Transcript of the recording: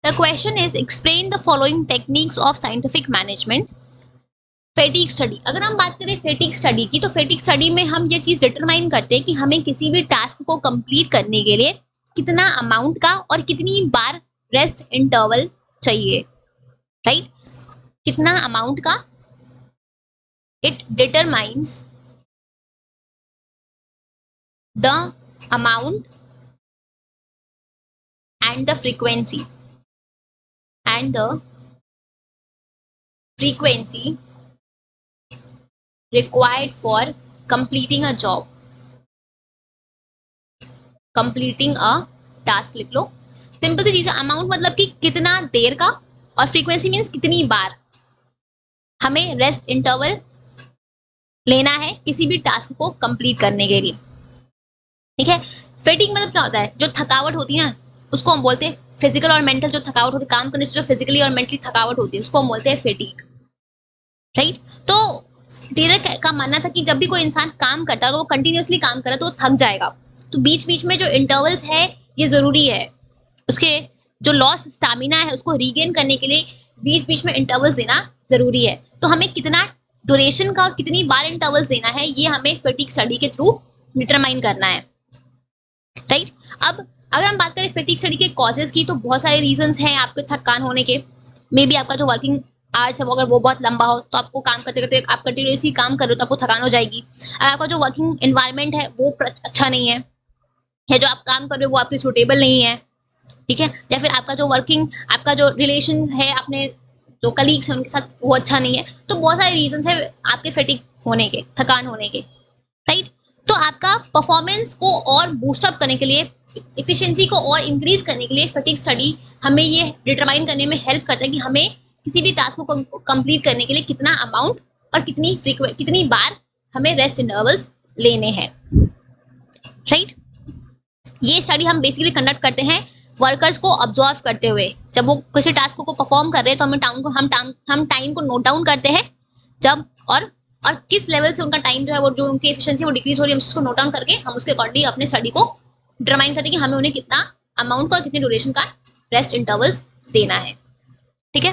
The question is explain the following techniques of scientific management. फेटिक study, अगर हम बात करें फेटिक स्टडी की, तो फेटिक स्टडी में हम ये चीज डिटरमाइन करते हैं कि हमें किसी भी टास्क को कंप्लीट करने के लिए कितना अमाउंट का और कितनी बार रेस्ट इंटरवल चाहिए, राइट? कितना अमाउंट का, it determines the amount and the frequency required for completing a job, completing a task लिख लो। सिंपल सी चीज है, अमाउंट मतलब कि कितना देर का, और फ्रीक्वेंसी मीन्स कितनी बार हमें रेस्ट इंटरवल लेना है किसी भी टास्क को कंप्लीट करने के लिए, ठीक है? फेटिक मतलब क्या होता है? जो थकावट होती है ना, उसको हम बोलते हैं फिजिकल और मेंटल, जो थकावट होती है काम करने से, जो फिजिकली और मेंटली थकावट होती है, उसको हम बोलते हैं फेटिक, राइट? तो टेलर का मानना था कि जब भी कोई इंसान काम करता है और वो कंटिन्यूअसली काम करे तो वो थक जाएगा, तो बीच बीच में जो इंटरवल्स है ये जरूरी है, उसके जो लॉस स्टामिना है उसको रीगेन करने के लिए बीच बीच में इंटरवल्स देना जरूरी है। तो हमें कितना ड्यूरेशन का और कितनी बार इंटरवल्स देना है ये हमें फेटिक स्टडी के थ्रू डिटरमाइन करना है, राइट? अब अगर हम बात करें फेटिक स्टडी के कॉजेज की, तो बहुत सारे रीजंस हैं आपके थकान होने के। मे बी आपका जो वर्किंग आवर्स है वो अगर वो बहुत लंबा हो तो आपको काम करते करते आप कंटिन्यूसली काम कर रहे हो तो आपको थकान हो जाएगी। अगर आपका जो वर्किंग एनवायरनमेंट है वो अच्छा नहीं है, या जो आप काम कर रहे हो वो आपके सूटेबल नहीं है, ठीक है? या फिर आपका जो वर्किंग, आपका जो रिलेशन है अपने जो कलीग्स हैं उनके साथ वो अच्छा नहीं है, तो बहुत सारे रीजंस है आपके फेटिक होने के, थकान होने के, राइट? तो आपका परफॉर्मेंस को और बूस्ट अप करने के लिए, इफिशिएंसी को और इंक्रीज करने के लिए फेटिक स्टडी हमें ये डिटरमाइन करने में हेल्प करता है कि हमें किसी भी टास्क को कंप्लीट करने के लिए कितना अमाउंट और कितनी बार हमें रेस्ट इंटरवल्स लेने हैं, राइट? ये स्टडी हम बेसिकली कंडक्ट करते हैं वर्कर्स को ऑब्जर्व करते हुए। जब वो किसी टास्क को परफॉर्म कर रहे हैं तो हम टाइम को नोट डाउन करते हैं, जब और किस लेवल से उनका टाइम जो है वो जो उनकी एफिशिएंसी वो डिक्रीज हो रही है, हम उसको नोट डाउन करके हम उसके अकॉर्डिंग अपने स्टडी को डिटरमाइन करते हैं कि हमें उन्हें कितना अमाउंट का और कितने ड्यूरेशन का रेस्ट इंटरवल्स देना है, ठीक है?